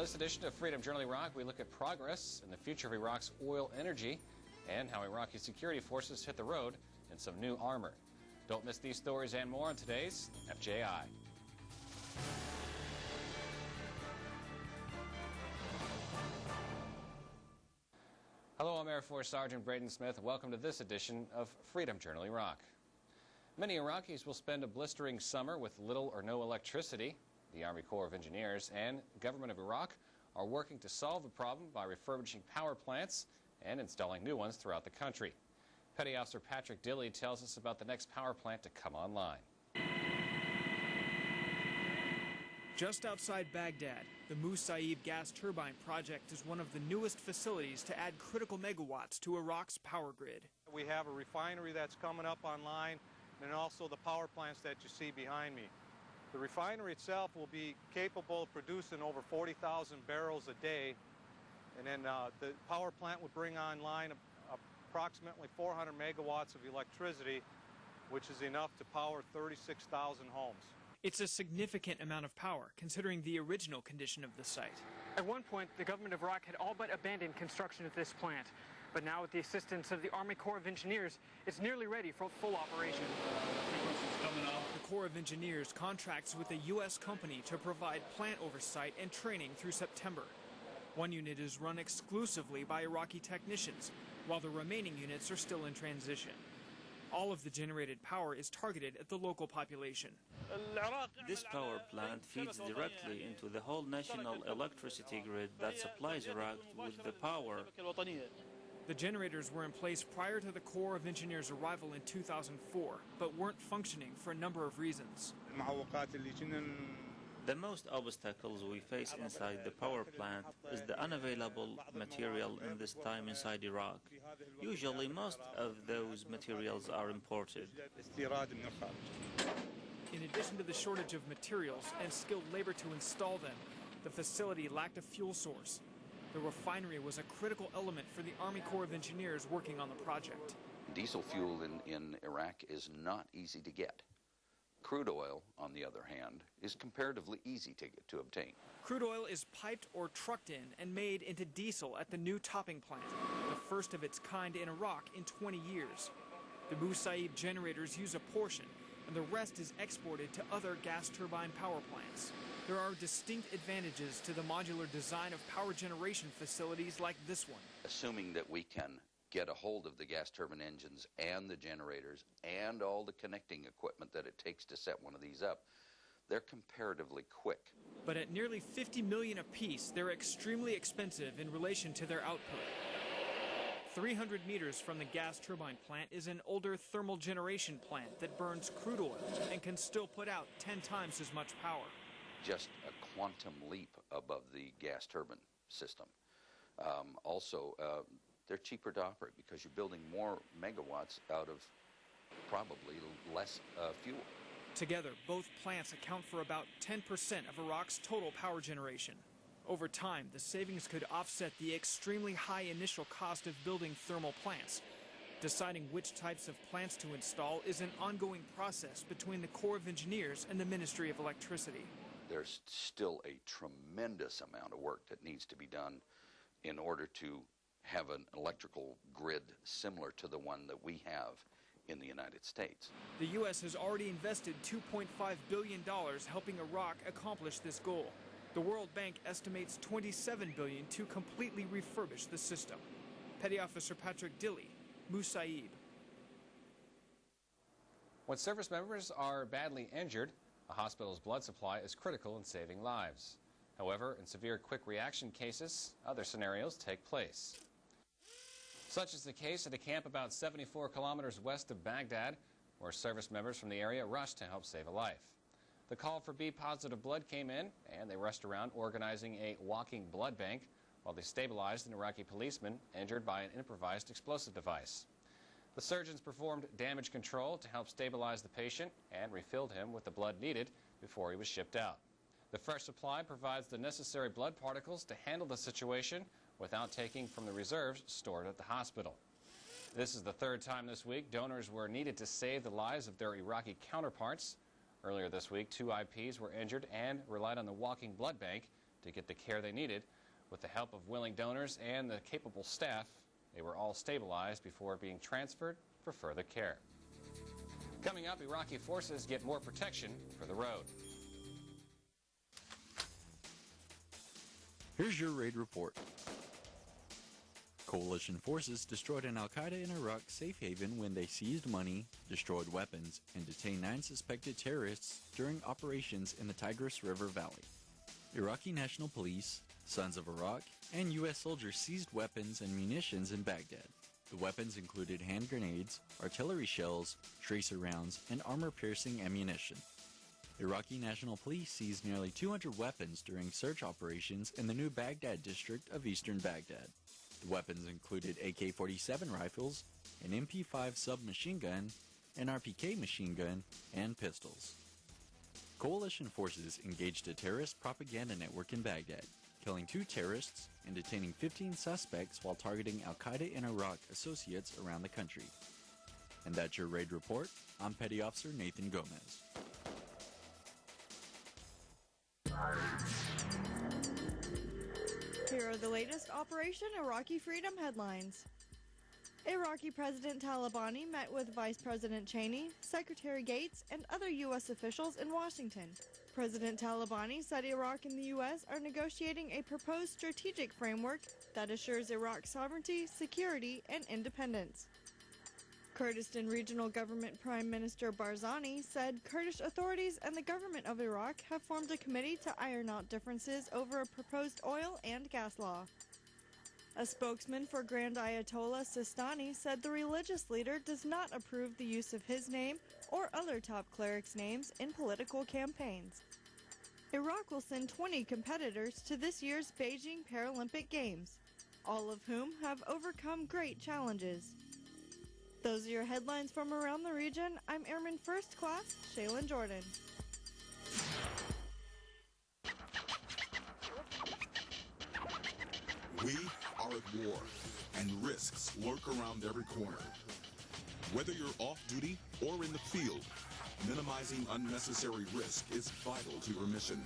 this edition of Freedom Journal Iraq, we look at progress in the future of Iraq's oil energy and how Iraqi security forces hit the road in some new armor. Don't miss these stories and more on today's FJI. Hello, I'm Air Force Sergeant Braden Smith. Welcome to this edition of Freedom Journal Iraq. Many Iraqis will spend a blistering summer with little or no electricity. The Army Corps of Engineers and government of Iraq are working to solve the problem by refurbishing power plants and installing new ones throughout the country. Petty Officer Patrick Dilley tells us about the next power plant to come online. Just outside Baghdad, the Musaib gas turbine project is one of the newest facilities to add critical megawatts to Iraq's power grid. We have a refinery that's coming up online and also the power plants that you see behind me. The refinery itself will be capable of producing over 40,000 barrels a day, and then the power plant would bring online approximately 400 megawatts of electricity, which is enough to power 36,000 homes. It's a significant amount of power, considering the original condition of the site. At one point, the government of Iraq had all but abandoned construction of this plant. But now, with the assistance of the Army Corps of Engineers, it's nearly ready for full operation. The Corps of Engineers contracts with a U.S. company to provide plant oversight and training through September. One unit is run exclusively by Iraqi technicians, while the remaining units are still in transition. All of the generated power is targeted at the local population. This power plant feeds directly into the whole national electricity grid that supplies Iraq with the power. The generators were in place prior to the Corps of Engineers' arrival in 2004, but weren't functioning for a number of reasons. The most obstacles we face inside the power plant is the unavailable material in this time inside Iraq. Usually most of those materials are imported. In addition to the shortage of materials and skilled labor to install them, the facility lacked a fuel source. The refinery was a critical element for the Army Corps of Engineers working on the project. Diesel fuel in Iraq is not easy to get. Crude oil, on the other hand, is comparatively easy to obtain. Crude oil is piped or trucked in and made into diesel at the new topping plant, the first of its kind in Iraq in 20 years. The Musaib generators use a portion, and the rest is exported to other gas turbine power plants. There are distinct advantages to the modular design of power generation facilities like this one. Assuming that we can get a hold of the gas turbine engines and the generators and all the connecting equipment that it takes to set one of these up, they're comparatively quick. But at nearly $50 million apiece, they're extremely expensive in relation to their output. 300 meters from the gas turbine plant is an older thermal generation plant that burns crude oil and can still put out 10 times as much power. Just a quantum leap above the gas turbine system. They're cheaper to operate because you're building more megawatts out of probably less fuel. Together, both plants account for about 10% of Iraq's total power generation. Over time, the savings could offset the extremely high initial cost of building thermal plants. Deciding which types of plants to install is an ongoing process between the Corps of Engineers and the Ministry of Electricity. There's still a tremendous amount of work that needs to be done in order to have an electrical grid similar to the one that we have in the United States. The U.S. has already invested $2.5 billion helping Iraq accomplish this goal. The World Bank estimates $27 billion to completely refurbish the system. Petty Officer Patrick Dilley, Musaib. When service members are badly injured, a hospital's blood supply is critical in saving lives. However, in severe quick reaction cases, other scenarios take place. Such is the case at a camp about 74 kilometers west of Baghdad, where service members from the area rushed to help save a life. The call for B-positive blood came in, and they rushed around organizing a walking blood bank while they stabilized an Iraqi policeman injured by an improvised explosive device. The surgeons performed damage control to help stabilize the patient and refilled him with the blood needed before he was shipped out. The fresh supply provides the necessary blood particles to handle the situation without taking from the reserves stored at the hospital. This is the third time this week donors were needed to save the lives of their Iraqi counterparts. Earlier this week, 2 IPs were injured and relied on the walking blood bank to to get the care they needed. With the help of willing donors and the capable staff, they were all stabilized before being transferred for further care. Coming up, Iraqi forces get more protection for the road. Here's your raid report. Coalition forces destroyed an al-Qaeda in Iraq safe haven when they seized money, destroyed weapons, and detained 9 suspected terrorists during operations in the Tigris River Valley. Iraqi National Police, Sons of Iraq, and U.S. soldiers seized weapons and munitions in Baghdad. The weapons included hand grenades, artillery shells, tracer rounds, and armor-piercing ammunition. Iraqi National Police seized nearly 200 weapons during search operations in the new Baghdad district of eastern Baghdad. The weapons included AK-47 rifles, an MP5 submachine gun, an RPK machine gun, and pistols. Coalition forces engaged a terrorist propaganda network in Baghdad, killing 2 terrorists and detaining 15 suspects while targeting al-Qaeda in Iraq associates around the country. And that's your raid report. I'm Petty Officer Nathan Gomez. Here are the latest Operation Iraqi Freedom headlines. Iraqi President Talabani met with Vice President Cheney, Secretary Gates, and other U.S. officials in Washington. President Talabani said Iraq and the U.S. are negotiating a proposed strategic framework that assures Iraq's sovereignty, security, and independence. Kurdistan Regional Government Prime Minister Barzani said Kurdish authorities and the government of Iraq have formed a committee to iron out differences over a proposed oil and gas law. A spokesman for Grand Ayatollah Sistani said the religious leader does not approve the use of his name or other top clerics' names in political campaigns. Iraq will send 20 competitors to this year's Beijing Paralympic Games, all of whom have overcome great challenges. Those are your headlines from around the region. I'm Airman First Class Shaylin Jordan. We are at war, and risks lurk around every corner. Whether you're off-duty or in the field, minimizing unnecessary risk is vital to your mission.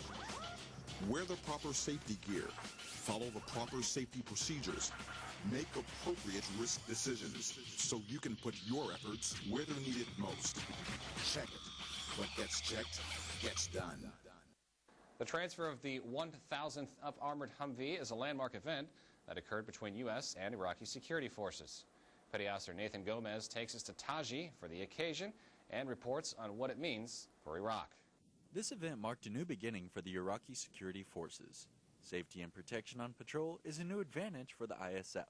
Wear the proper safety gear, follow the proper safety procedures, make appropriate risk decisions so you can put your efforts where they're needed most. Check it. What gets checked gets done. The transfer of the 1,000th Up Armored Humvee is a landmark event that occurred between U.S. and Iraqi security forces. Petty Officer Nathan Gomez takes us to Taji for the occasion and reports on what it means for Iraq. This event marked a new beginning for the Iraqi security forces. Safety and protection on patrol is a new advantage for the ISF.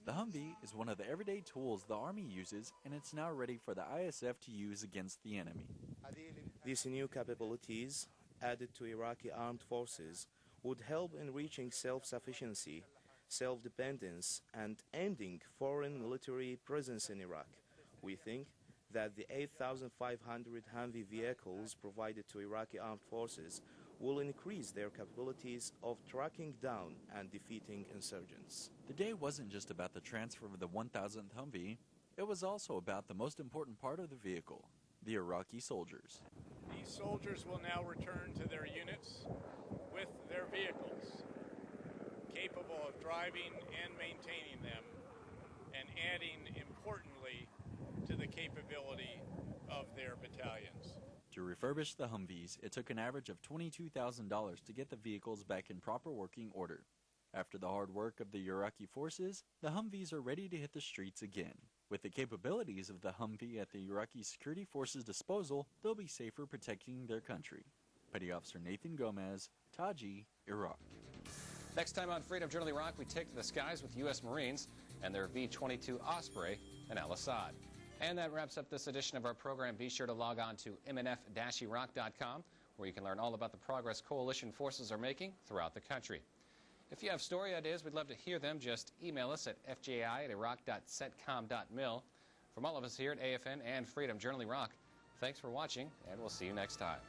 The Humvee is one of the everyday tools the Army uses, and it's now ready for the ISF to use against the enemy. These new capabilities, added to Iraqi armed forces, would help in reaching self-sufficiency, self-dependence, and ending foreign military presence in Iraq. We think that the 8,500 Humvee vehicles provided to Iraqi armed forces will increase their capabilities of tracking down and defeating insurgents. The day wasn't just about the transfer of the 1,000th Humvee, it was also about the most important part of the vehicle, the Iraqi soldiers. These soldiers will now return to their units with their vehicles, capable of driving and maintaining them, and adding, importantly, to the capability of their battalions. To refurbish the Humvees, it took an average of $22,000 to get the vehicles back in proper working order. After the hard work of the Iraqi forces, the Humvees are ready to hit the streets again. With the capabilities of the Humvee at the Iraqi security forces' disposal, they'll be safer protecting their country. Petty Officer Nathan Gomez, Taji, Iraq. Next time on Freedom Journal Iraq, we take to the skies with U.S. Marines and their V-22 Osprey and Al-Assad. And that wraps up this edition of our program. Be sure to log on to mnf-iraq.com, where you can learn all about the progress coalition forces are making throughout the country. If you have story ideas, we'd love to hear them. Just email us at fjai@iraq.centcom.mil. From all of us here at AFN and Freedom Journal Iraq, thanks for watching, and we'll see you next time.